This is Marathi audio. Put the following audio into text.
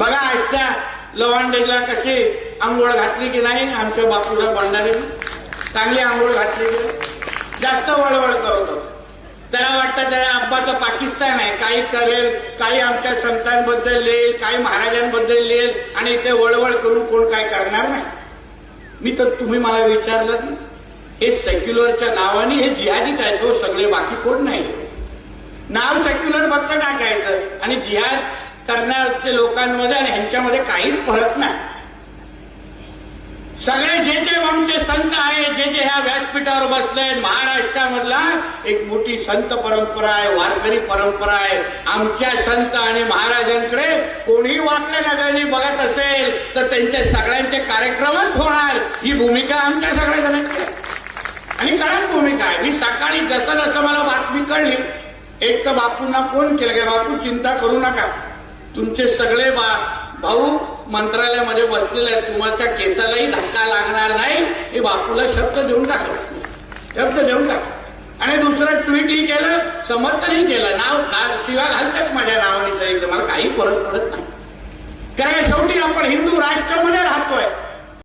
बघा आजच्या लवांडेला कशी आंघोळ घातली की नाही आमच्या बापूला भंडारी चांगली आंघोळ घातली की जास्त वळवळ करत होतो. त्याला वाटतं त्या अब्बाचं पाकिस्तान आहे, काही करेल, काही आमच्या संतांबद्दल लिहिल, काही महाराजांबद्दल लिहिल आणि ते वळवळ करून कोण काय करणार नाही. मी तर तुम्ही मला विचारलं ना, हे सेक्युलरच्या नावाने हे जिहादीच आहे तो सगळे, बाकी कोण नाही. नाव सेक्युलर फक्त टाकायचं आणि जिहाद करण्याच्या लोकांमध्ये आणि ह्यांच्यामध्ये काहीच फरक नाही. सगळे जे जे आमचे संत आहेत, जे जे ह्या व्यासपीठावर बसले, महाराष्ट्रामधला एक मोठी संत परंपरा आहे, वारकरी परंपरा आहे. आमच्या संत आणि महाराजांकडे कोणीही वाटल्या नजरेने बघत असेल तर त्यांच्या सगळ्यांचे कार्यक्रमच होणार, ही भूमिका आमच्या सगळ्या जणांची आहे आणि कडक भूमिका आहे. मी सकाळी जसं जसं मला बातमी कळली, एक तर बापूंना फोन केला की बापू चिंता करू नका, तुमचे सगळे भाऊ मंत्रालयामध्ये बसलेले आहेत, तुम्हाला केसालाही धक्का लागणार नाही, हे बापूला शब्द देऊन टाकला, शब्द देऊन टाकला. आणि दुसरं ट्विटही केलं, समर्थनही केलं. नाव शिवा घालतात माझ्या नावाने सहित, मला काही फरक पडत नाही. कारण शेवटी आपण हिंदू राष्ट्रामध्ये राहतोय.